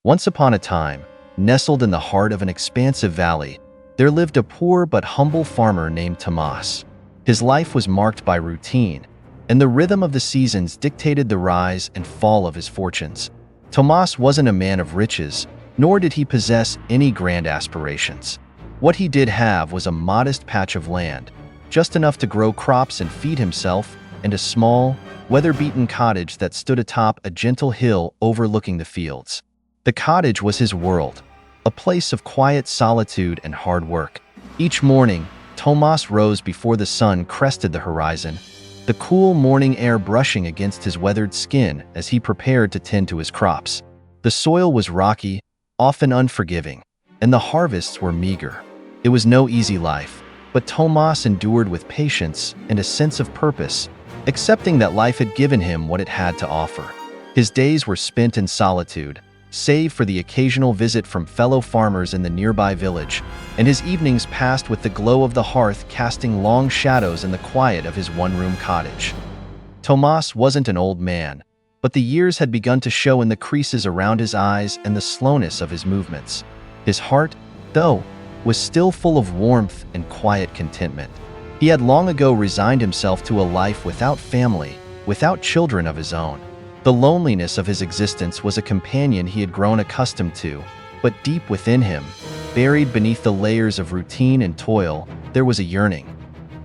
Once upon a time, nestled in the heart of an expansive valley, there lived a poor but humble farmer named Tomas. His life was marked by routine, and the rhythm of the seasons dictated the rise and fall of his fortunes. Tomas wasn't a man of riches, nor did he possess any grand aspirations. What he did have was a modest patch of land, just enough to grow crops and feed himself, and a small, weather-beaten cottage that stood atop a gentle hill overlooking the fields. The cottage was his world, a place of quiet solitude and hard work. Each morning, Tomas rose before the sun crested the horizon, the cool morning air brushing against his weathered skin as he prepared to tend to his crops. The soil was rocky, often unforgiving, and the harvests were meager. It was no easy life, but Tomas endured with patience and a sense of purpose, accepting that life had given him what it had to offer. His days were spent in solitude, save for the occasional visit from fellow farmers in the nearby village, and his evenings passed with the glow of the hearth casting long shadows in the quiet of his one-room cottage. Tomas wasn't an old man, but the years had begun to show in the creases around his eyes and the slowness of his movements. His heart, though, was still full of warmth and quiet contentment. He had long ago resigned himself to a life without family, without children of his own. The loneliness of his existence was a companion he had grown accustomed to, but deep within him, buried beneath the layers of routine and toil, there was a yearning,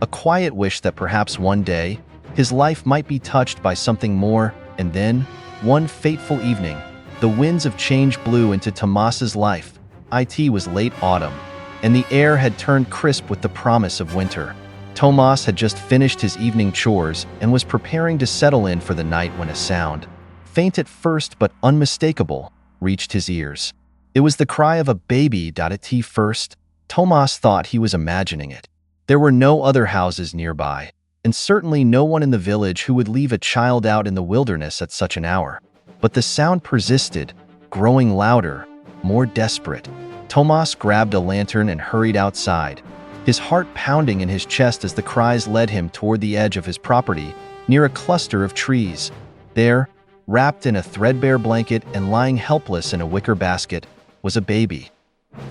a quiet wish that perhaps one day, his life might be touched by something more. And then, one fateful evening, the winds of change blew into Tomas's life. It was late autumn, and the air had turned crisp with the promise of winter. Tomas had just finished his evening chores and was preparing to settle in for the night when a sound, faint at first but unmistakable, reached his ears. It was the cry of a baby. At first, Tomas thought he was imagining it. There were no other houses nearby, and certainly no one in the village who would leave a child out in the wilderness at such an hour. But the sound persisted, growing louder, more desperate. Tomas grabbed a lantern and hurried outside, his heart pounding in his chest as the cries led him toward the edge of his property, near a cluster of trees. There, wrapped in a threadbare blanket and lying helpless in a wicker basket, was a baby.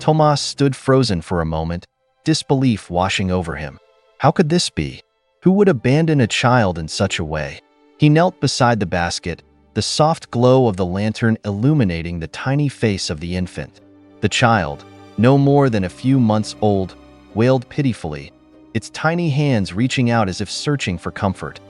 Tomas stood frozen for a moment, disbelief washing over him. How could this be? Who would abandon a child in such a way? He knelt beside the basket, the soft glow of the lantern illuminating the tiny face of the infant. The child, no more than a few months old, wailed pitifully, its tiny hands reaching out as if searching for comfort.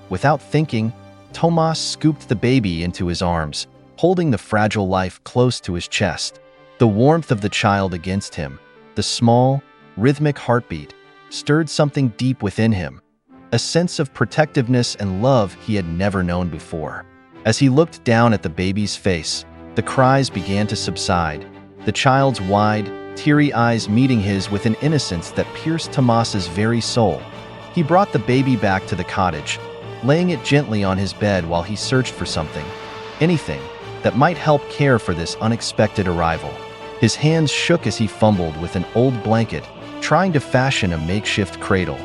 Without thinking, Tomas scooped the baby into his arms, holding the fragile life close to his chest. The warmth of the child against him, the small, rhythmic heartbeat, stirred something deep within him, a sense of protectiveness and love he had never known before. As he looked down at the baby's face, the cries began to subside, the child's wide, teary eyes meeting his with an innocence that pierced Tomas's very soul. He brought the baby back to the cottage, laying it gently on his bed while he searched for something, anything, that might help care for this unexpected arrival. His hands shook as he fumbled with an old blanket, trying to fashion a makeshift cradle.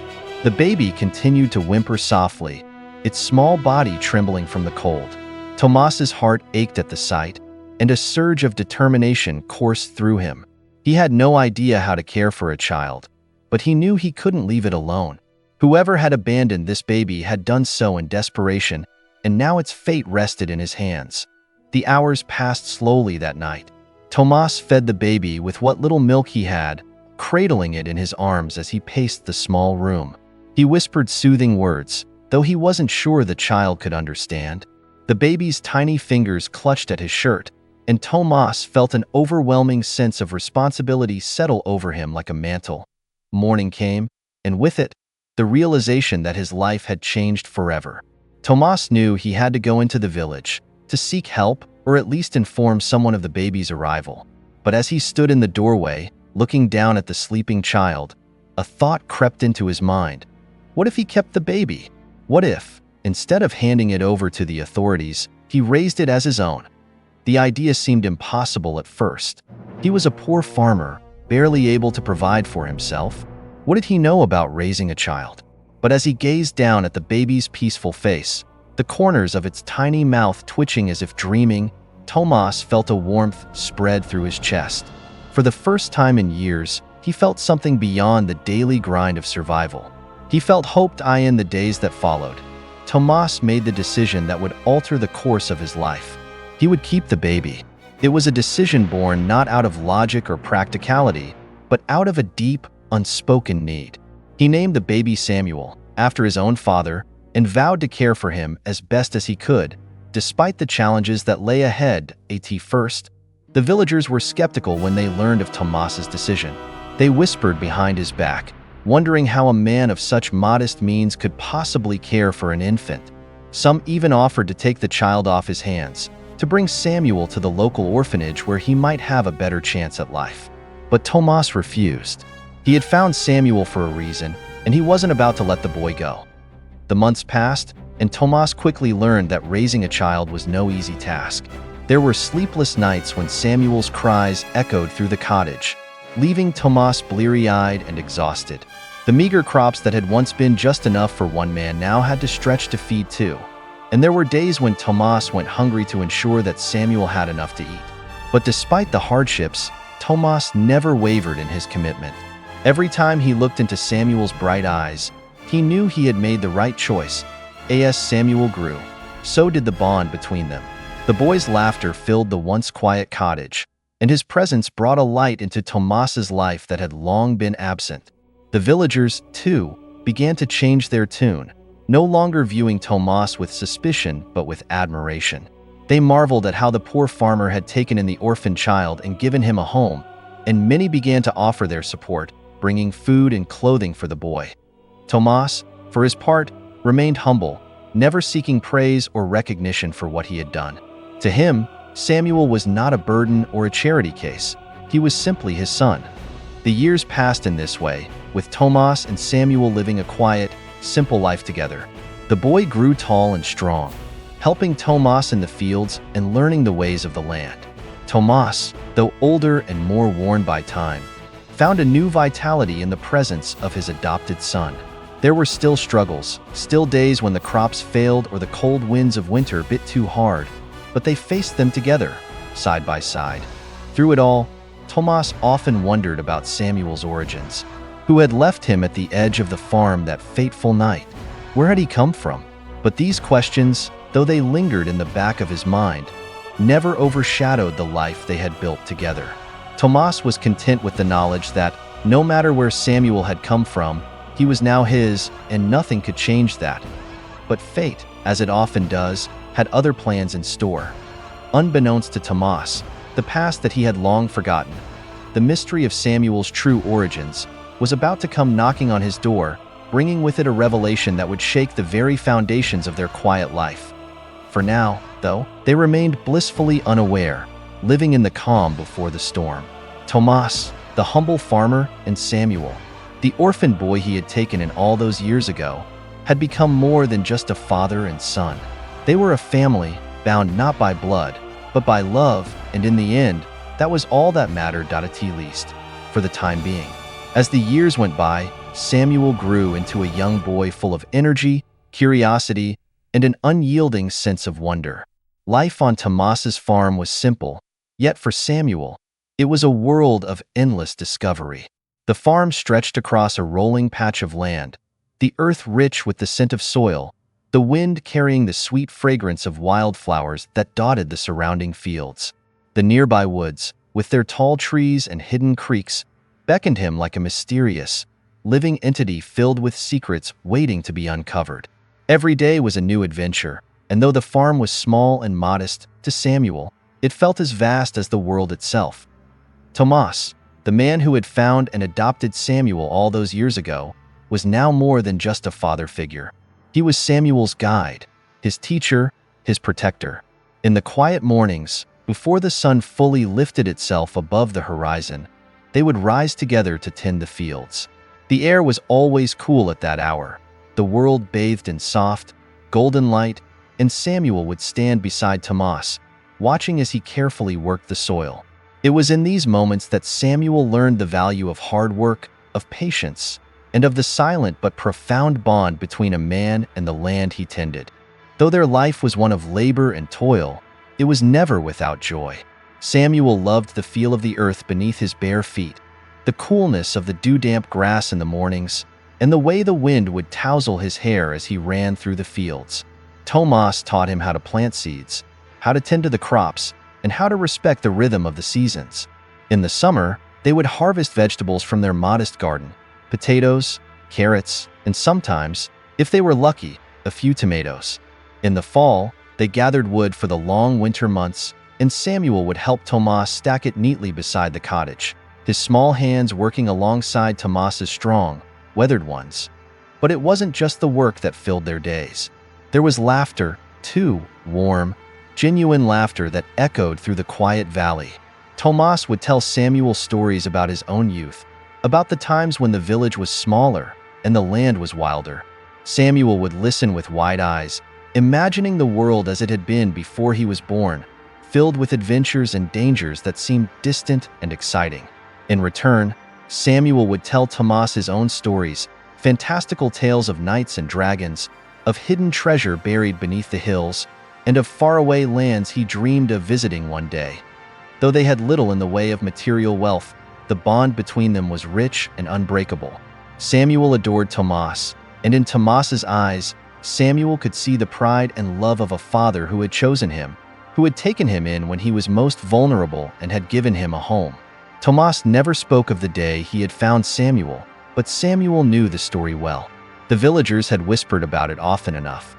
The baby continued to whimper softly, its small body trembling from the cold. Tomas's heart ached at the sight, and a surge of determination coursed through him. He had no idea how to care for a child, but he knew he couldn't leave it alone. Whoever had abandoned this baby had done so in desperation, and now its fate rested in his hands. The hours passed slowly that night. Tomas fed the baby with what little milk he had, cradling it in his arms as he paced the small room. He whispered soothing words, though he wasn't sure the child could understand. The baby's tiny fingers clutched at his shirt, and Tomas felt an overwhelming sense of responsibility settle over him like a mantle. Morning came, and with it, the realization that his life had changed forever. Tomas knew he had to go into the village, to seek help or at least inform someone of the baby's arrival. But as he stood in the doorway, looking down at the sleeping child, a thought crept into his mind. What if he kept the baby? What if, instead of handing it over to the authorities, he raised it as his own? The idea seemed impossible at first. He was a poor farmer, barely able to provide for himself. What did he know about raising a child? But as he gazed down at the baby's peaceful face, the corners of its tiny mouth twitching as if dreaming, Tomas felt a warmth spread through his chest. For the first time in years, he felt something beyond the daily grind of survival. He felt hope in the days that followed. Tomas made the decision that would alter the course of his life. He would keep the baby. It was a decision born not out of logic or practicality, but out of a deep, unspoken need. He named the baby Samuel, after his own father, and vowed to care for him as best as he could, despite the challenges that lay ahead. At first, the villagers were skeptical when they learned of Tomas's decision. They whispered behind his back, wondering how a man of such modest means could possibly care for an infant. Some even offered to take the child off his hands, to bring Samuel to the local orphanage where he might have a better chance at life. But Tomas refused. He had found Samuel for a reason, and he wasn't about to let the boy go. The months passed, and Tomas quickly learned that raising a child was no easy task. There were sleepless nights when Samuel's cries echoed through the cottage, leaving Tomas bleary-eyed and exhausted. The meager crops that had once been just enough for one man now had to stretch to feed two. And there were days when Tomas went hungry to ensure that Samuel had enough to eat. But despite the hardships, Tomas never wavered in his commitment. Every time he looked into Samuel's bright eyes, he knew he had made the right choice. As Samuel grew, so did the bond between them. The boy's laughter filled the once quiet cottage, and his presence brought a light into Tomas's life that had long been absent. The villagers, too, began to change their tune, no longer viewing Tomas with suspicion but with admiration. They marveled at how the poor farmer had taken in the orphan child and given him a home, and many began to offer their support, bringing food and clothing for the boy. Tomas, for his part, remained humble, never seeking praise or recognition for what he had done. To him, Samuel was not a burden or a charity case. He was simply his son. The years passed in this way, with Tomas and Samuel living a quiet, simple life together. The boy grew tall and strong, helping Tomas in the fields and learning the ways of the land. Tomas, though older and more worn by time, found a new vitality in the presence of his adopted son. There were still struggles, still days when the crops failed or the cold winds of winter bit too hard, but they faced them together, side by side. Through it all, Tomas often wondered about Samuel's origins. Who had left him at the edge of the farm that fateful night? Where had he come from? But these questions, though they lingered in the back of his mind, never overshadowed the life they had built together. Tomas was content with the knowledge that, no matter where Samuel had come from, he was now his, and nothing could change that. But fate, as it often does, had other plans in store. Unbeknownst to Tomas, the past that he had long forgotten, the mystery of Samuel's true origins, was about to come knocking on his door, bringing with it a revelation that would shake the very foundations of their quiet life. For now, though, they remained blissfully unaware, living in the calm before the storm. Tomas, the humble farmer, and Samuel, the orphan boy he had taken in all those years ago, had become more than just a father and son. They were a family, bound not by blood, but by love, and in the end, that was all that mattered. At least, for the time being. As the years went by, Samuel grew into a young boy full of energy, curiosity, and an unyielding sense of wonder. Life on Tomas's farm was simple, yet for Samuel, it was a world of endless discovery. The farm stretched across a rolling patch of land, the earth rich with the scent of soil, the wind carrying the sweet fragrance of wildflowers that dotted the surrounding fields. The nearby woods, with their tall trees and hidden creeks, beckoned him like a mysterious, living entity filled with secrets waiting to be uncovered. Every day was a new adventure, and though the farm was small and modest, to Samuel, it felt as vast as the world itself. Tomas, the man who had found and adopted Samuel all those years ago, was now more than just a father figure. He was Samuel's guide, his teacher, his protector. In the quiet mornings, before the sun fully lifted itself above the horizon, they would rise together to tend the fields. The air was always cool at that hour, the world bathed in soft, golden light, and Samuel would stand beside Tomas, watching as he carefully worked the soil. It was in these moments that Samuel learned the value of hard work, of patience, and of the silent but profound bond between a man and the land he tended. Though their life was one of labor and toil, it was never without joy. Samuel loved the feel of the earth beneath his bare feet, the coolness of the dew-damp grass in the mornings, and the way the wind would tousle his hair as he ran through the fields. Tomas taught him how to plant seeds, how to tend to the crops, and how to respect the rhythm of the seasons. In the summer, they would harvest vegetables from their modest garden, potatoes, carrots, and sometimes, if they were lucky, a few tomatoes. In the fall, they gathered wood for the long winter months, and Samuel would help Tomas stack it neatly beside the cottage, his small hands working alongside Tomas's strong, weathered ones. But it wasn't just the work that filled their days. There was laughter, too, warm, genuine laughter that echoed through the quiet valley. Tomas would tell Samuel stories about his own youth, about the times when the village was smaller and the land was wilder. Samuel would listen with wide eyes, imagining the world as it had been before he was born, filled with adventures and dangers that seemed distant and exciting. In return, Samuel would tell Tomas his own stories, fantastical tales of knights and dragons, of hidden treasure buried beneath the hills, and of faraway lands he dreamed of visiting one day. Though they had little in the way of material wealth, the bond between them was rich and unbreakable. Samuel adored Tomas, and in Tomas's eyes, Samuel could see the pride and love of a father who had chosen him, who had taken him in when he was most vulnerable and had given him a home. Tomas never spoke of the day he had found Samuel, but Samuel knew the story well. The villagers had whispered about it often enough.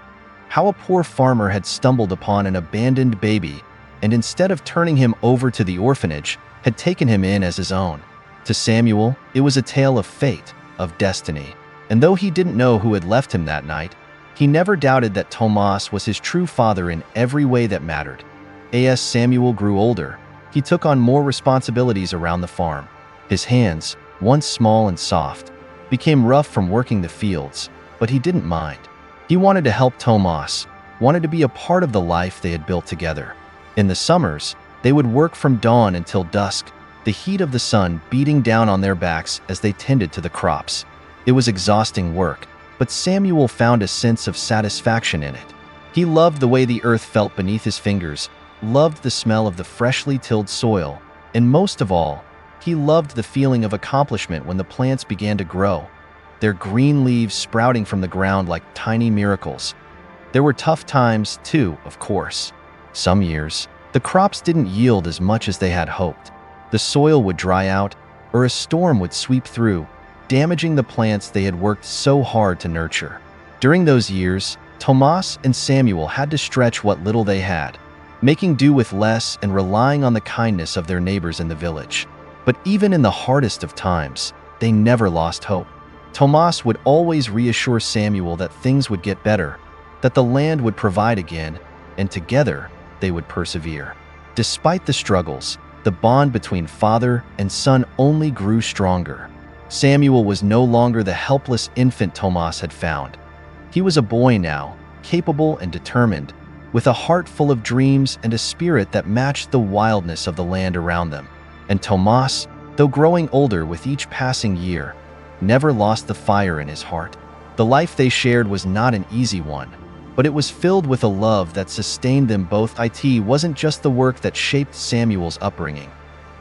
How a poor farmer had stumbled upon an abandoned baby and instead of turning him over to the orphanage, had taken him in as his own. To Samuel, it was a tale of fate, of destiny. And though he didn't know who had left him that night, he never doubted that Tomas was his true father in every way that mattered. As Samuel grew older, he took on more responsibilities around the farm. His hands, once small and soft, became rough from working the fields, but he didn't mind. He wanted to help Tomas, wanted to be a part of the life they had built together. In the summers, they would work from dawn until dusk, the heat of the sun beating down on their backs as they tended to the crops. It was exhausting work, but Samuel found a sense of satisfaction in it. He loved the way the earth felt beneath his fingers, loved the smell of the freshly tilled soil, and most of all, he loved the feeling of accomplishment when the plants began to grow, their green leaves sprouting from the ground like tiny miracles. There were tough times, too, of course. Some years, the crops didn't yield as much as they had hoped. The soil would dry out, or a storm would sweep through, damaging the plants they had worked so hard to nurture. During those years, Tomas and Samuel had to stretch what little they had, making do with less and relying on the kindness of their neighbors in the village. But even in the hardest of times, they never lost hope. Tomas would always reassure Samuel that things would get better, that the land would provide again, and together they would persevere. Despite the struggles, the bond between father and son only grew stronger. Samuel was no longer the helpless infant Tomas had found. He was a boy now, capable and determined, with a heart full of dreams and a spirit that matched the wildness of the land around them. And Tomas, though growing older with each passing year, never lost the fire in his heart. The life they shared was not an easy one, but it was filled with a love that sustained them both. It wasn't just the work that shaped Samuel's upbringing.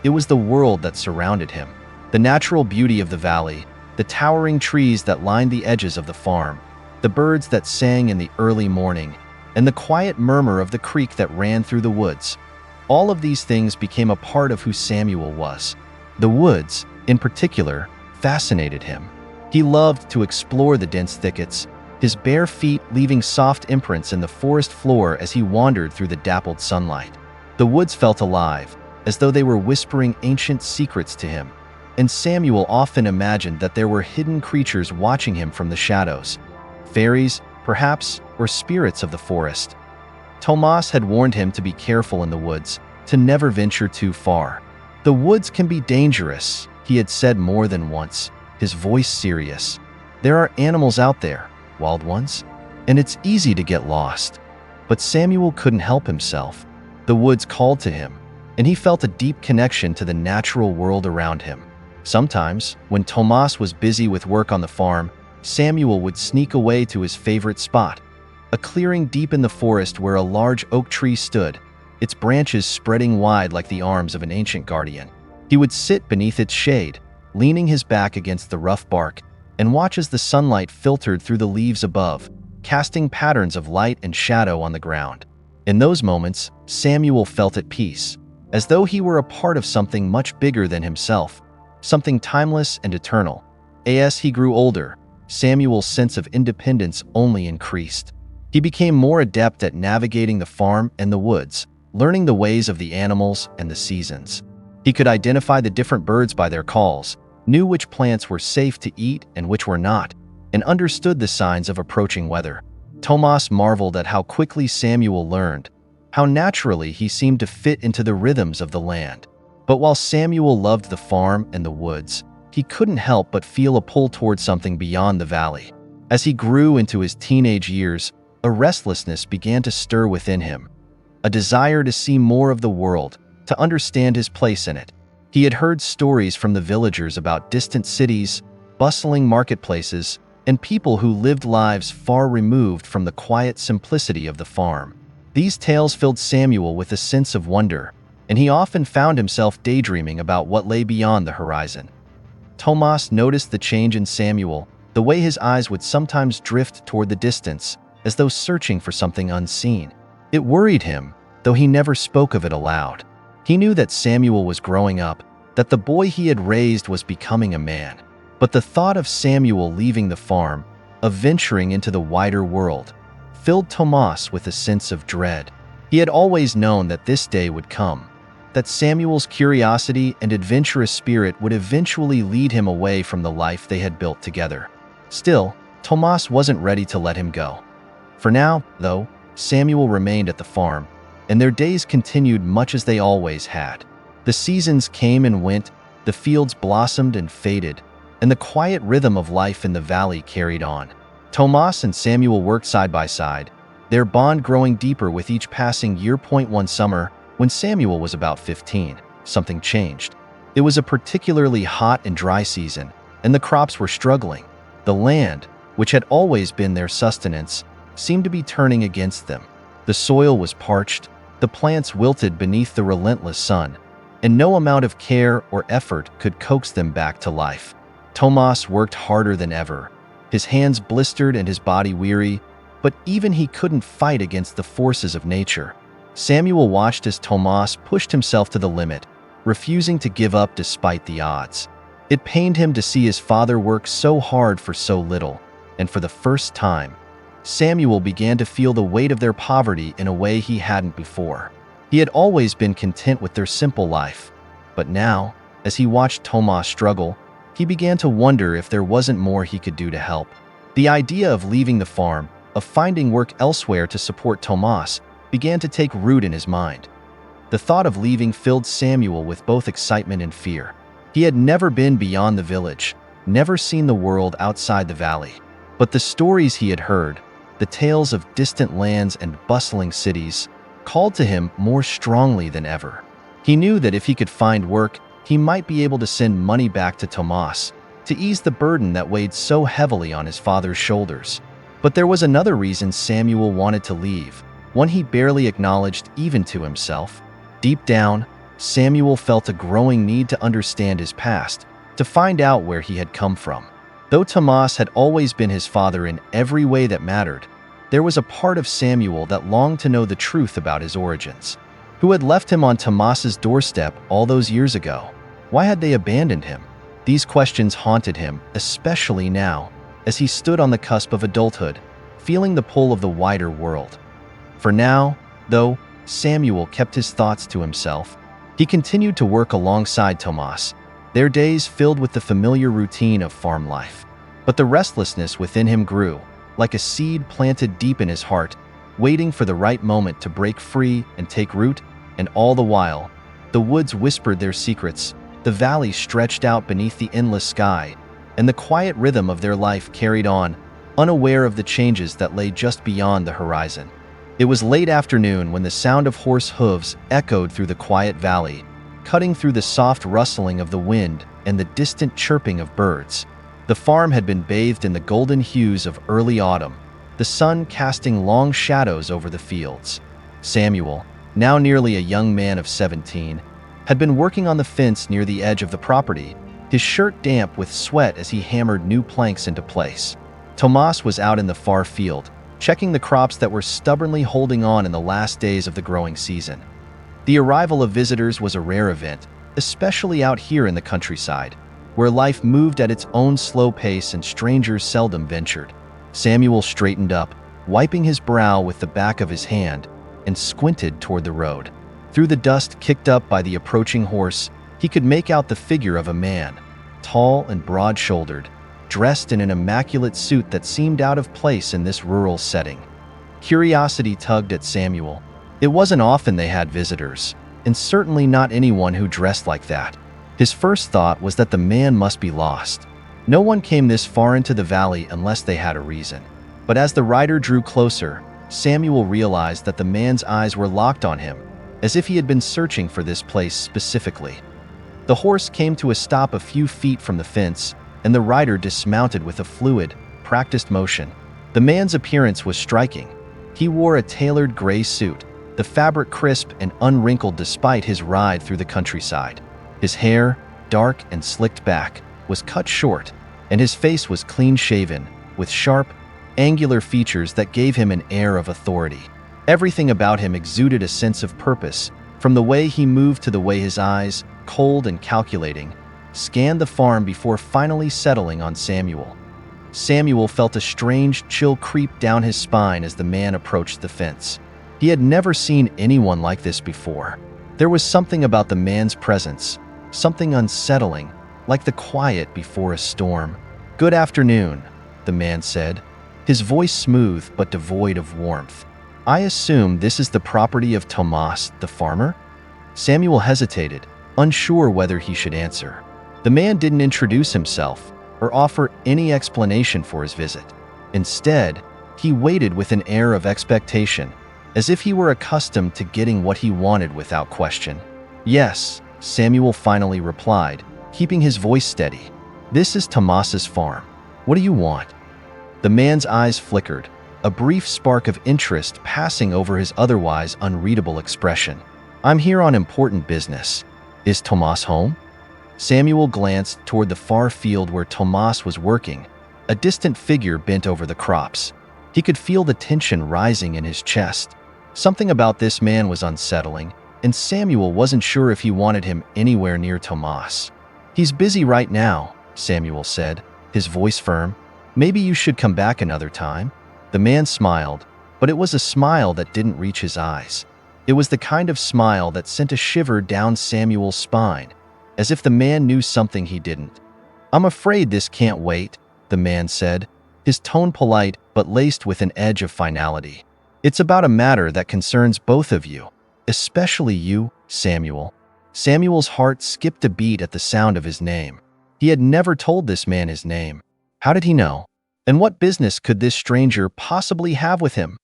It was the world that surrounded him. The natural beauty of the valley, the towering trees that lined the edges of the farm, the birds that sang in the early morning, and the quiet murmur of the creek that ran through the woods. All of these things became a part of who Samuel was. The woods, in particular, fascinated him. He loved to explore the dense thickets, his bare feet leaving soft imprints in the forest floor as he wandered through the dappled sunlight. The woods felt alive, as though they were whispering ancient secrets to him, and Samuel often imagined that there were hidden creatures watching him from the shadows. Fairies, perhaps, or spirits of the forest. Tomas had warned him to be careful in the woods, to never venture too far. The woods can be dangerous, he had said more than once, his voice serious. There are animals out there, wild ones, and it's easy to get lost. But Samuel couldn't help himself. The woods called to him, and he felt a deep connection to the natural world around him. Sometimes, when Tomas was busy with work on the farm, Samuel would sneak away to his favorite spot, a clearing deep in the forest where a large oak tree stood, its branches spreading wide like the arms of an ancient guardian. He would sit beneath its shade, leaning his back against the rough bark, and watch as the sunlight filtered through the leaves above, casting patterns of light and shadow on the ground. In those moments, Samuel felt at peace, as though he were a part of something much bigger than himself, something timeless and eternal. As he grew older, Samuel's sense of independence only increased. He became more adept at navigating the farm and the woods, learning the ways of the animals and the seasons. He could identify the different birds by their calls, knew which plants were safe to eat and which were not, and understood the signs of approaching weather. Tomas marveled at how quickly Samuel learned, how naturally he seemed to fit into the rhythms of the land. But while Samuel loved the farm and the woods, he couldn't help but feel a pull toward something beyond the valley. As he grew into his teenage years, a restlessness began to stir within him, a desire to see more of the world, to understand his place in it. He had heard stories from the villagers about distant cities, bustling marketplaces, and people who lived lives far removed from the quiet simplicity of the farm. These tales filled Samuel with a sense of wonder, and he often found himself daydreaming about what lay beyond the horizon. Tomas noticed the change in Samuel, the way his eyes would sometimes drift toward the distance, as though searching for something unseen. It worried him, though he never spoke of it aloud. He knew that Samuel was growing up, that the boy he had raised was becoming a man. But the thought of Samuel leaving the farm, of venturing into the wider world, filled Tomas with a sense of dread. He had always known that this day would come, that Samuel's curiosity and adventurous spirit would eventually lead him away from the life they had built together. Still, Tomas wasn't ready to let him go. For now, though, Samuel remained at the farm, and their days continued much as they always had. The seasons came and went, the fields blossomed and faded, and the quiet rhythm of life in the valley carried on. Tomas and Samuel worked side by side, their bond growing deeper with each passing year. One summer, when Samuel was about 15, something changed. It was a particularly hot and dry season, and the crops were struggling. The land, which had always been their sustenance, seemed to be turning against them. The soil was parched, the plants wilted beneath the relentless sun, and no amount of care or effort could coax them back to life. Tomas worked harder than ever, his hands blistered and his body weary, but even he couldn't fight against the forces of nature. Samuel watched as Tomas pushed himself to the limit, refusing to give up despite the odds. It pained him to see his father work so hard for so little, and for the first time, Samuel began to feel the weight of their poverty in a way he hadn't before. He had always been content with their simple life, but now, as he watched Tomas struggle, he began to wonder if there wasn't more he could do to help. The idea of leaving the farm, of finding work elsewhere to support Tomas, began to take root in his mind. The thought of leaving filled Samuel with both excitement and fear. He had never been beyond the village, never seen the world outside the valley. But the stories he had heard, the tales of distant lands and bustling cities, called to him more strongly than ever. He knew that if he could find work, he might be able to send money back to Tomas, to ease the burden that weighed so heavily on his father's shoulders. But there was another reason Samuel wanted to leave, one he barely acknowledged even to himself. Deep down, Samuel felt a growing need to understand his past, to find out where he had come from. Though Tomas had always been his father in every way that mattered, there was a part of Samuel that longed to know the truth about his origins. Who had left him on Tomas's doorstep all those years ago? Why had they abandoned him? These questions haunted him, especially now, as he stood on the cusp of adulthood, feeling the pull of the wider world. For now, though, Samuel kept his thoughts to himself. He continued to work alongside Tomas, their days filled with the familiar routine of farm life. But the restlessness within him grew, like a seed planted deep in his heart, waiting for the right moment to break free and take root. And all the while, the woods whispered their secrets, the valley stretched out beneath the endless sky, and the quiet rhythm of their life carried on, unaware of the changes that lay just beyond the horizon. It was late afternoon when the sound of horse hooves echoed through the quiet valley, cutting through the soft rustling of the wind and the distant chirping of birds. The farm had been bathed in the golden hues of early autumn, the sun casting long shadows over the fields. Samuel, now nearly a young man of 17, had been working on the fence near the edge of the property, his shirt damp with sweat as he hammered new planks into place. Tomas was out in the far field, checking the crops that were stubbornly holding on in the last days of the growing season. The arrival of visitors was a rare event, especially out here in the countryside, where life moved at its own slow pace and strangers seldom ventured. Samuel straightened up, wiping his brow with the back of his hand, and squinted toward the road. Through the dust kicked up by the approaching horse, he could make out the figure of a man, tall and broad-shouldered, dressed in an immaculate suit that seemed out of place in this rural setting. Curiosity tugged at Samuel. It wasn't often they had visitors, and certainly not anyone who dressed like that. His first thought was that the man must be lost. No one came this far into the valley unless they had a reason. But as the rider drew closer, Samuel realized that the man's eyes were locked on him, as if he had been searching for this place specifically. The horse came to a stop a few feet from the fence, and the rider dismounted with a fluid, practiced motion. The man's appearance was striking. He wore a tailored gray suit, the fabric crisp and unwrinkled despite his ride through the countryside. His hair, dark and slicked back, was cut short, and his face was clean-shaven, with sharp, angular features that gave him an air of authority. Everything about him exuded a sense of purpose, from the way he moved to the way his eyes, cold and calculating, scanned the farm before finally settling on Samuel. Samuel felt a strange chill creep down his spine as the man approached the fence. He had never seen anyone like this before. There was something about the man's presence, something unsettling, like the quiet before a storm. "Good afternoon," the man said, his voice smooth but devoid of warmth. "I assume this is the property of Tomas, the farmer?" Samuel hesitated, unsure whether he should answer. The man didn't introduce himself or offer any explanation for his visit. Instead, he waited with an air of expectation, as if he were accustomed to getting what he wanted without question. "Yes," Samuel finally replied, keeping his voice steady. "This is Tomas's farm. What do you want?" The man's eyes flickered, a brief spark of interest passing over his otherwise unreadable expression. "I'm here on important business. Is Tomas home?" Samuel glanced toward the far field where Tomas was working, a distant figure bent over the crops. He could feel the tension rising in his chest. Something about this man was unsettling, and Samuel wasn't sure if he wanted him anywhere near Tomas. "He's busy right now," Samuel said, his voice firm. "Maybe you should come back another time." The man smiled, but it was a smile that didn't reach his eyes. It was the kind of smile that sent a shiver down Samuel's spine, as if the man knew something he didn't. "I'm afraid this can't wait," the man said, his tone polite but laced with an edge of finality. "It's about a matter that concerns both of you, especially you, Samuel." Samuel's heart skipped a beat at the sound of his name. He had never told this man his name. How did he know? And what business could this stranger possibly have with him?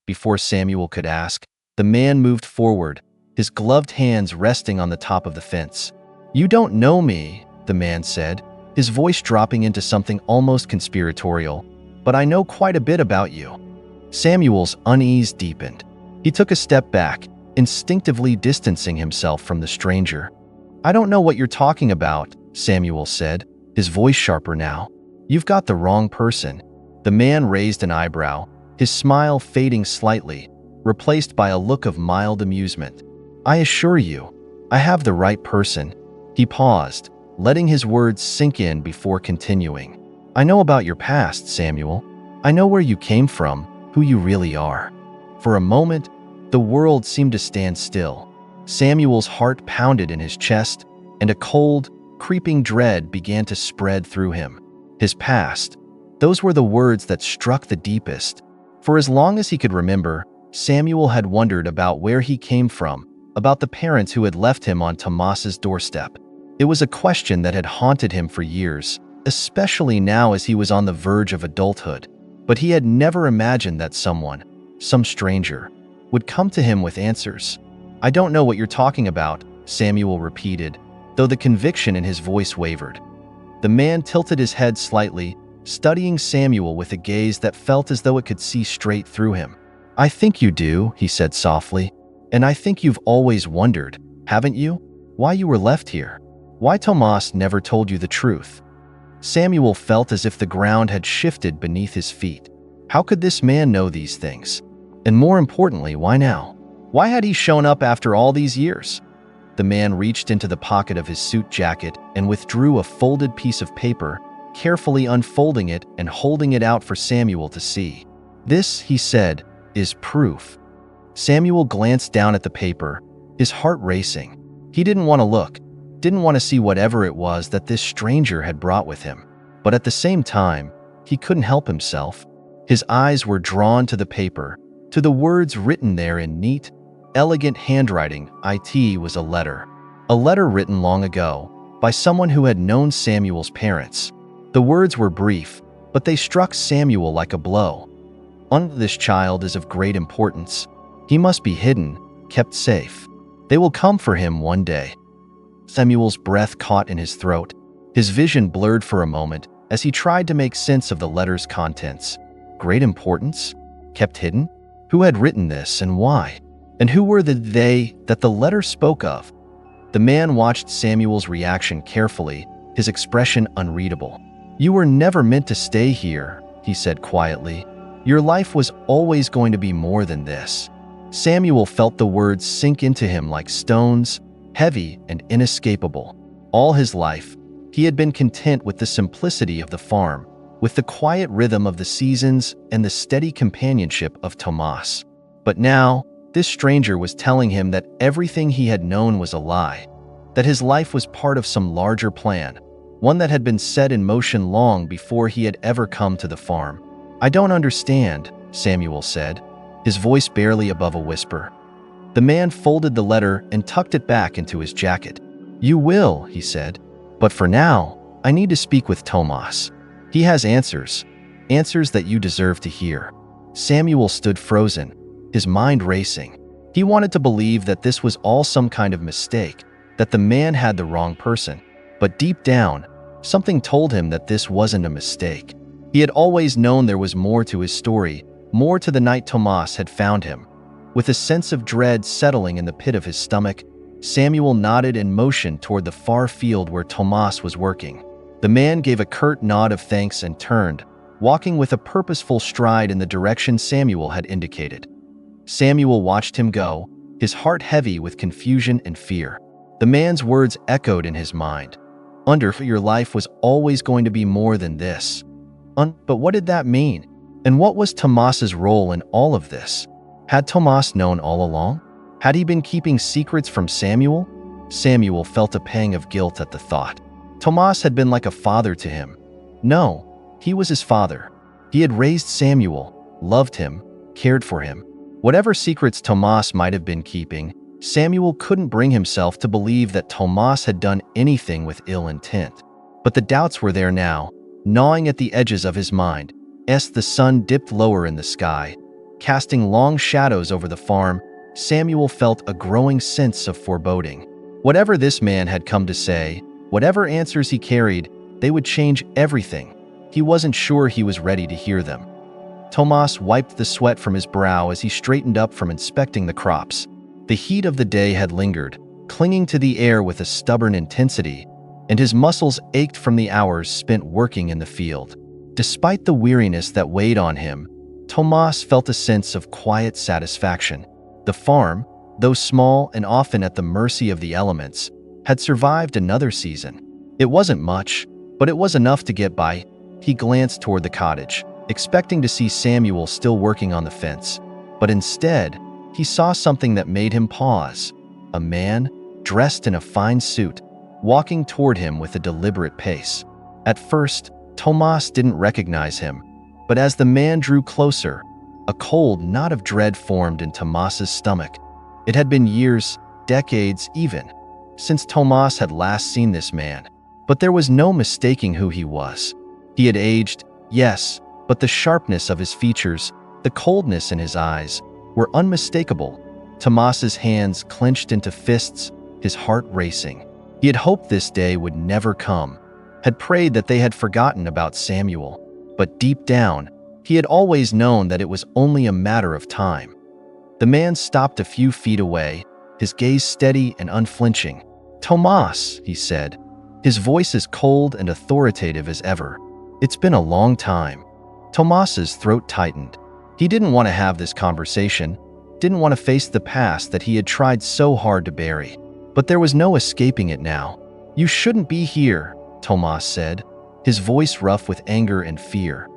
Before Samuel could ask, the man moved forward, his gloved hands resting on the top of the fence. "You don't know me," the man said, his voice dropping into something almost conspiratorial, "but I know quite a bit about you." Samuel's unease deepened. He took a step back, instinctively distancing himself from the stranger. "I don't know what you're talking about," Samuel said, his voice sharper now. "You've got the wrong person." The man raised an eyebrow, his smile fading slightly, replaced by a look of mild amusement. "I assure you, I have the right person." He paused, letting his words sink in before continuing. "I know about your past, Samuel. I know where you came from, who you really are." For a moment, the world seemed to stand still. Samuel's heart pounded in his chest, and a cold, creeping dread began to spread through him. His past, those were the words that struck the deepest. For as long as he could remember, Samuel had wondered about where he came from, about the parents who had left him on Tomas's doorstep. It was a question that had haunted him for years, especially now as he was on the verge of adulthood. But he had never imagined that someone, some stranger, would come to him with answers. "I don't know what you're talking about," Samuel repeated, though the conviction in his voice wavered. The man tilted his head slightly, studying Samuel with a gaze that felt as though it could see straight through him. "I think you do," he said softly. And I think you've always wondered, haven't you, why you were left here? Why Tomas never told you the truth?" Samuel felt as if the ground had shifted beneath his feet. How could this man know these things? And more importantly, why now? Why had he shown up after all these years? The man reached into the pocket of his suit jacket and withdrew a folded piece of paper, carefully unfolding it and holding it out for Samuel to see. "This," he said, "is proof." Samuel glanced down at the paper, his heart racing. He didn't want to look, didn't want to see whatever it was that this stranger had brought with him. But at the same time, he couldn't help himself. His eyes were drawn to the paper, to the words written there in neat, elegant handwriting. It was a letter written long ago, by someone who had known Samuel's parents. The words were brief, but they struck Samuel like a blow. "This child is of great importance. He must be hidden, kept safe. They will come for him one day." Samuel's breath caught in his throat. His vision blurred for a moment as he tried to make sense of the letter's contents. Great importance? Kept hidden? Who had written this and why? And who were the they that the letter spoke of? The man watched Samuel's reaction carefully, his expression unreadable. "You were never meant to stay here," he said quietly. "Your life was always going to be more than this." Samuel felt the words sink into him like stones, heavy and inescapable. All his life, he had been content with the simplicity of the farm, with the quiet rhythm of the seasons and the steady companionship of Tomas. But now, this stranger was telling him that everything he had known was a lie, that his life was part of some larger plan, one that had been set in motion long before he had ever come to the farm. "I don't understand," Samuel said, his voice barely above a whisper. The man folded the letter and tucked it back into his jacket. "You will," he said, "but for now, I need to speak with Tomas. He has answers that you deserve to hear." Samuel stood frozen, his mind racing. He wanted to believe that this was all some kind of mistake, that the man had the wrong person. But deep down, something told him that this wasn't a mistake. He had always known there was more to his story, more to the night Tomas had found him. With a sense of dread settling in the pit of his stomach, Samuel nodded and motioned toward the far field where Tomas was working. The man gave a curt nod of thanks and turned, walking with a purposeful stride in the direction Samuel had indicated. Samuel watched him go, his heart heavy with confusion and fear. The man's words echoed in his mind. Your life was always going to be more than this." But what did that mean? And what was Tomas's role in all of this? Had Tomas known all along? Had he been keeping secrets from Samuel? Samuel felt a pang of guilt at the thought. Tomas had been like a father to him. No, he was his father. He had raised Samuel, loved him, cared for him. Whatever secrets Tomas might have been keeping, Samuel couldn't bring himself to believe that Tomas had done anything with ill intent. But the doubts were there now, gnawing at the edges of his mind. As the sun dipped lower in the sky, casting long shadows over the farm, Samuel felt a growing sense of foreboding. Whatever this man had come to say, whatever answers he carried, they would change everything. He wasn't sure he was ready to hear them. Tomas wiped the sweat from his brow as he straightened up from inspecting the crops. The heat of the day had lingered, clinging to the air with a stubborn intensity, and his muscles ached from the hours spent working in the field. Despite the weariness that weighed on him, Tomas felt a sense of quiet satisfaction. The farm, though small and often at the mercy of the elements, had survived another season. It wasn't much, but it was enough to get by. He glanced toward the cottage, expecting to see Samuel still working on the fence. But instead, he saw something that made him pause. A man, dressed in a fine suit, walking toward him with a deliberate pace. At first, Tomas didn't recognize him, but as the man drew closer, a cold knot of dread formed in Tomas's stomach. It had been years, decades even, since Tomas had last seen this man. But there was no mistaking who he was. He had aged, yes, but the sharpness of his features, the coldness in his eyes, were unmistakable. Tomas's hands clenched into fists, his heart racing. He had hoped this day would never come, had prayed that they had forgotten about Samuel. But deep down, he had always known that it was only a matter of time. The man stopped a few feet away, his gaze steady and unflinching. "Tomas," he said, his voice as cold and authoritative as ever. "It's been a long time." Tomas's throat tightened. He didn't want to have this conversation, didn't want to face the past that he had tried so hard to bury. But there was no escaping it now. "You shouldn't be here," Tomas said, his voice rough with anger and fear.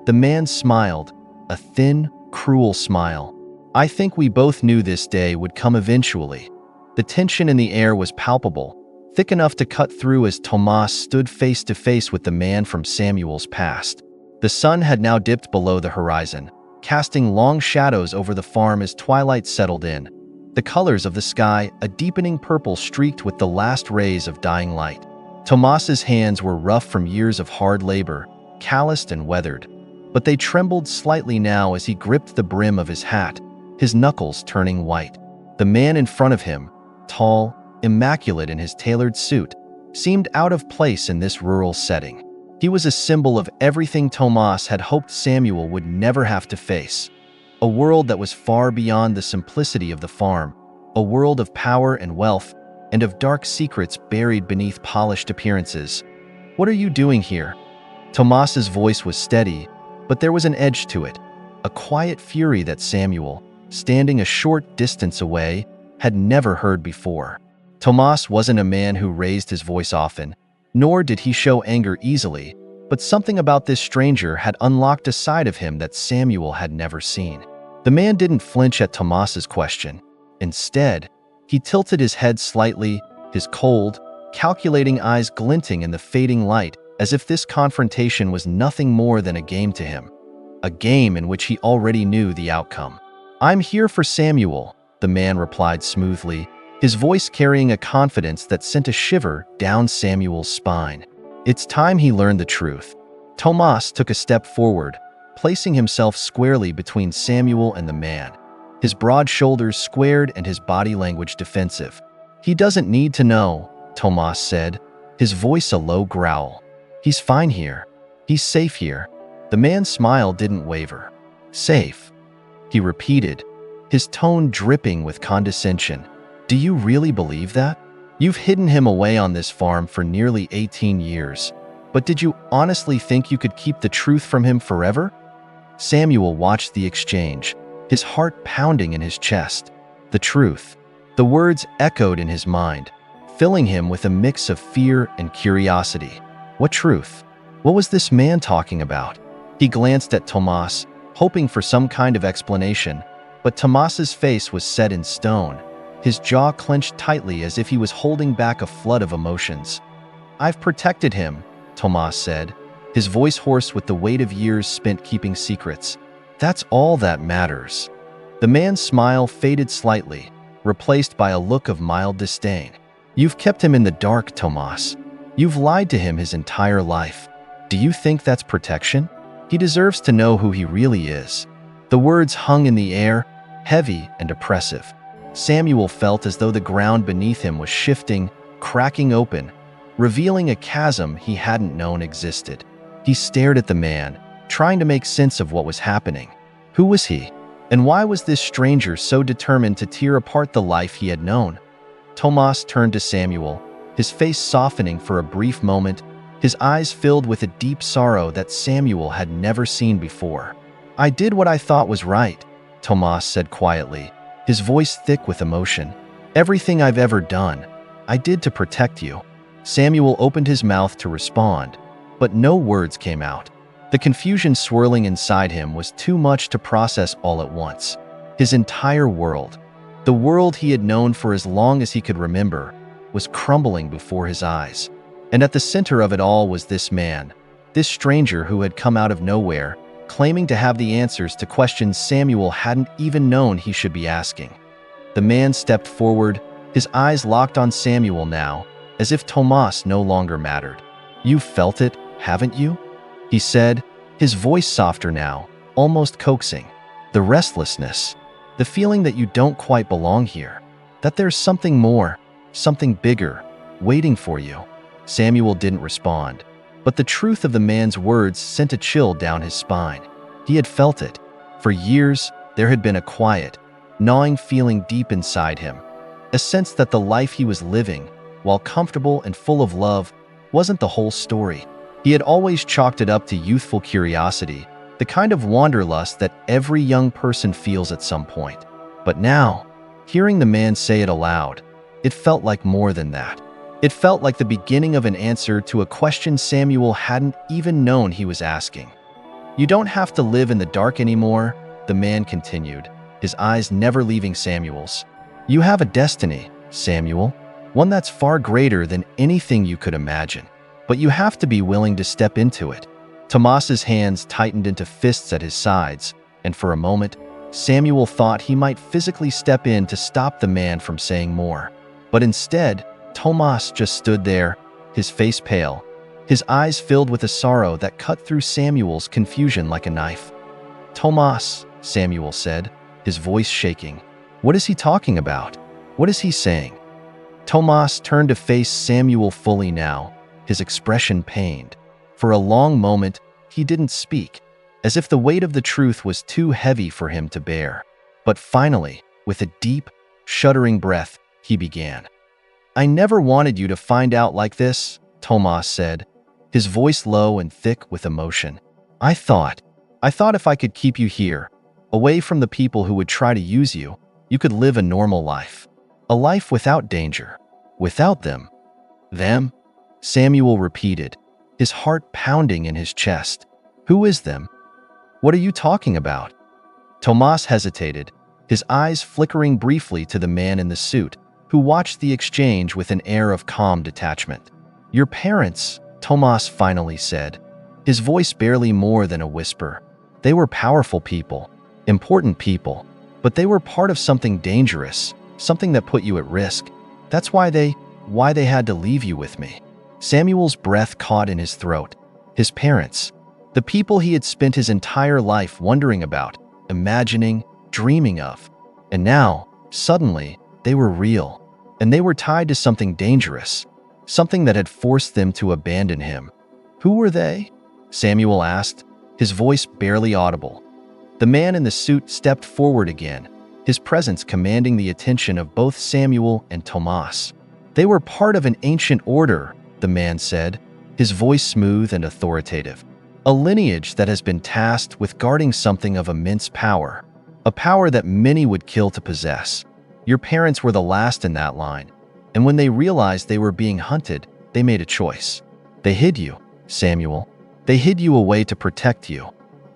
The man smiled, a thin, cruel smile. "I think we both knew this day would come eventually." The tension in the air was palpable, thick enough to cut through as Tomas stood face to face with the man from Samuel's past. The sun had now dipped below the horizon, casting long shadows over the farm as twilight settled in. The colors of the sky, a deepening purple streaked with the last rays of dying light. Tomas's hands were rough from years of hard labor, calloused and weathered, but they trembled slightly now as he gripped the brim of his hat, his knuckles turning white. The man in front of him, tall, immaculate in his tailored suit, seemed out of place in this rural setting. He was a symbol of everything Tomas had hoped Samuel would never have to face. A world that was far beyond the simplicity of the farm, a world of power and wealth, and of dark secrets buried beneath polished appearances. "What are you doing here?" Tomas's voice was steady, but there was an edge to it, a quiet fury that Samuel, standing a short distance away, had never heard before. Tomas wasn't a man who raised his voice often, nor did he show anger easily, but something about this stranger had unlocked a side of him that Samuel had never seen. The man didn't flinch at Tomas's question. Instead, he tilted his head slightly, his cold, calculating eyes glinting in the fading light, as if this confrontation was nothing more than a game to him. A game in which he already knew the outcome. "I'm here for Samuel," the man replied smoothly, his voice carrying a confidence that sent a shiver down Samuel's spine. It's time he learned the truth. Tomas took a step forward, placing himself squarely between Samuel and the man, his broad shoulders squared and his body language defensive. "He doesn't need to know," Tomas said, his voice a low growl. "He's fine here. He's safe here." The man's smile didn't waver. "Safe," he repeated, his tone dripping with condescension. "Do you really believe that? You've hidden him away on this farm for nearly 18 years. But did you honestly think you could keep the truth from him forever?" Samuel watched the exchange, his heart pounding in his chest. The truth. The words echoed in his mind, filling him with a mix of fear and curiosity. What truth? What was this man talking about? He glanced at Tomas, hoping for some kind of explanation, but Tomas's face was set in stone, his jaw clenched tightly as if he was holding back a flood of emotions. "I've protected him," Tomas said, his voice hoarse with the weight of years spent keeping secrets. "That's all that matters." The man's smile faded slightly, replaced by a look of mild disdain. "You've kept him in the dark, Tomas. You've lied to him his entire life. Do you think that's protection? He deserves to know who he really is." The words hung in the air, heavy and oppressive. Samuel felt as though the ground beneath him was shifting, cracking open, revealing a chasm he hadn't known existed. He stared at the man, trying to make sense of what was happening. Who was he? And why was this stranger so determined to tear apart the life he had known? Tomas turned to Samuel, his face softening for a brief moment, his eyes filled with a deep sorrow that Samuel had never seen before. "I did what I thought was right," Tomas said quietly, his voice thick with emotion. "Everything I've ever done, I did to protect you." Samuel opened his mouth to respond, but no words came out. The confusion swirling inside him was too much to process all at once. His entire world, the world he had known for as long as he could remember, was crumbling before his eyes. And at the center of it all was this man, this stranger who had come out of nowhere, claiming to have the answers to questions Samuel hadn't even known he should be asking. The man stepped forward, his eyes locked on Samuel now, as if Tomas no longer mattered. "You've felt it, haven't you?" he said, his voice softer now, almost coaxing. "The restlessness, the feeling that you don't quite belong here, that there's something more, something bigger, waiting for you." Samuel didn't respond, but the truth of the man's words sent a chill down his spine. He had felt it. For years, there had been a quiet, gnawing feeling deep inside him, a sense that the life he was living, while comfortable and full of love, wasn't the whole story. He had always chalked it up to youthful curiosity, the kind of wanderlust that every young person feels at some point. But now, hearing the man say it aloud, it felt like more than that. It felt like the beginning of an answer to a question Samuel hadn't even known he was asking. "You don't have to live in the dark anymore," the man continued, his eyes never leaving Samuel's. "You have a destiny, Samuel, one that's far greater than anything you could imagine. But you have to be willing to step into it." Tomas's hands tightened into fists at his sides, and for a moment, Samuel thought he might physically step in to stop the man from saying more. But instead, Tomas just stood there, his face pale, his eyes filled with a sorrow that cut through Samuel's confusion like a knife. "Tomas," Samuel said, his voice shaking. "What is he talking about? What is he saying?" Tomas turned to face Samuel fully now, his expression pained. For a long moment, he didn't speak, as if the weight of the truth was too heavy for him to bear. But finally, with a deep, shuddering breath, he began. "I never wanted you to find out like this," Tomas said, his voice low and thick with emotion. I thought if I could keep you here, away from the people who would try to use you, you could live a normal life. A life without danger. Without them." "Them?" Samuel repeated, his heart pounding in his chest. "Who is them? What are you talking about?" Tomas hesitated, his eyes flickering briefly to the man in the suit, who watched the exchange with an air of calm detachment. "Your parents," Tomas finally said, his voice barely more than a whisper. "They were powerful people, important people, but they were part of something dangerous, something that put you at risk. That's why they had to leave you with me." Samuel's breath caught in his throat. His parents, the people he had spent his entire life wondering about, imagining, dreaming of. And now, suddenly, they were real, and they were tied to something dangerous, something that had forced them to abandon him. "Who were they?" Samuel asked, his voice barely audible. The man in the suit stepped forward again, his presence commanding the attention of both Samuel and Tomas. "They were part of an ancient order," the man said, his voice smooth and authoritative. "A lineage that has been tasked with guarding something of immense power, a power that many would kill to possess. Your parents were the last in that line, and when they realized they were being hunted, they made a choice. They hid you, Samuel. They hid you away to protect you."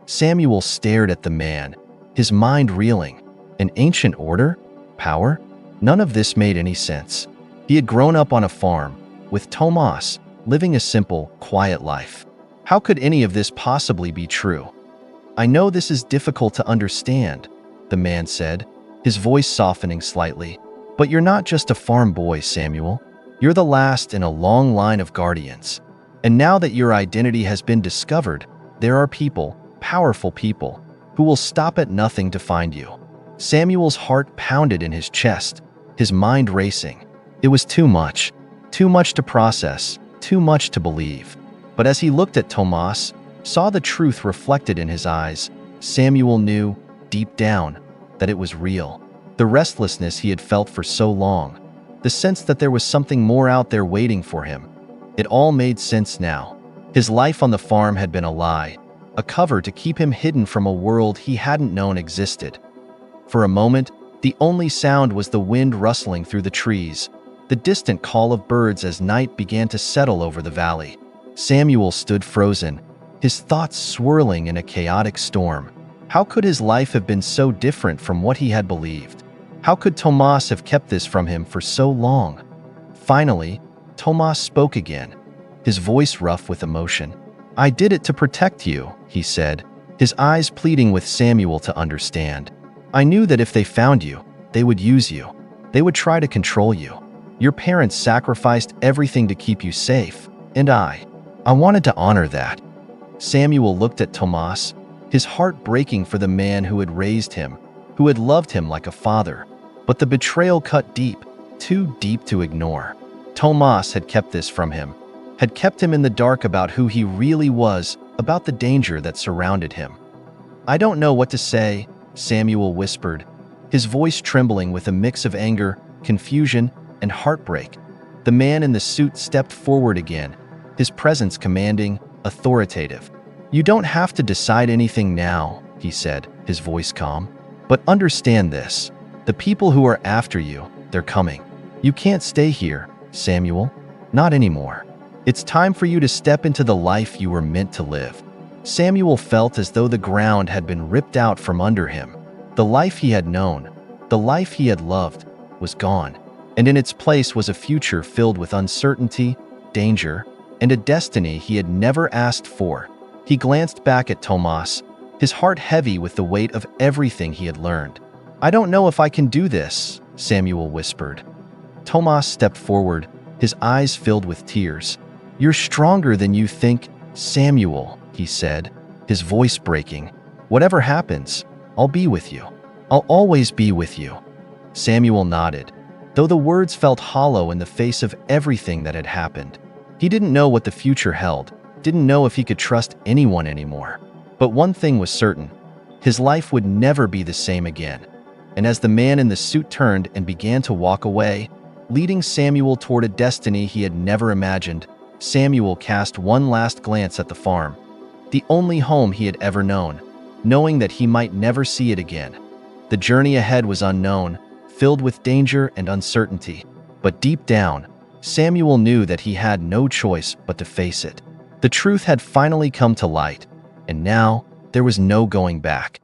Samuel stared at the man, his mind reeling. An ancient order? Power? None of this made any sense. He had grown up on a farm, with Tomas, living a simple, quiet life. How could any of this possibly be true? "I know this is difficult to understand," the man said, his voice softening slightly. "But you're not just a farm boy, Samuel. You're the last in a long line of guardians. And now that your identity has been discovered, there are people, powerful people, who will stop at nothing to find you." Samuel's heart pounded in his chest, his mind racing. It was too much to process, too much to believe. But as he looked at Tomas, saw the truth reflected in his eyes, Samuel knew, deep down, that it was real. The restlessness he had felt for so long, the sense that there was something more out there waiting for him. It all made sense now. His life on the farm had been a lie, a cover to keep him hidden from a world he hadn't known existed. For a moment, the only sound was the wind rustling through the trees, the distant call of birds as night began to settle over the valley. Samuel stood frozen, his thoughts swirling in a chaotic storm. How could his life have been so different from what he had believed? How could Tomas have kept this from him for so long? Finally, Tomas spoke again, his voice rough with emotion. "I did it to protect you," he said, his eyes pleading with Samuel to understand. "I knew that if they found you, they would use you. They would try to control you. Your parents sacrificed everything to keep you safe, and I wanted to honor that." Samuel looked at Tomas, his heart breaking for the man who had raised him, who had loved him like a father. But the betrayal cut deep, too deep to ignore. Tomas had kept this from him, had kept him in the dark about who he really was, about the danger that surrounded him. "I don't know what to say," Samuel whispered, his voice trembling with a mix of anger, confusion, and heartbreak. The man in the suit stepped forward again, his presence commanding, authoritative. "You don't have to decide anything now," he said, his voice calm. "But understand this. The people who are after you, they're coming. You can't stay here, Samuel. Not anymore. It's time for you to step into the life you were meant to live." Samuel felt as though the ground had been ripped out from under him. The life he had known, the life he had loved, was gone, and in its place was a future filled with uncertainty, danger, and a destiny he had never asked for. He glanced back at Tomas, his heart heavy with the weight of everything he had learned. "I don't know if I can do this," Samuel whispered. Tomas stepped forward, his eyes filled with tears. "You're stronger than you think, Samuel," he said, his voice breaking. "Whatever happens, I'll be with you. I'll always be with you." Samuel nodded, though the words felt hollow in the face of everything that had happened. He didn't know what the future held, didn't know if he could trust anyone anymore. But one thing was certain: his life would never be the same again. And as the man in the suit turned and began to walk away, leading Samuel toward a destiny he had never imagined, Samuel cast one last glance at the farm, the only home he had ever known, knowing that he might never see it again. The journey ahead was unknown, filled with danger and uncertainty. But deep down, Samuel knew that he had no choice but to face it. The truth had finally come to light, and now there was no going back.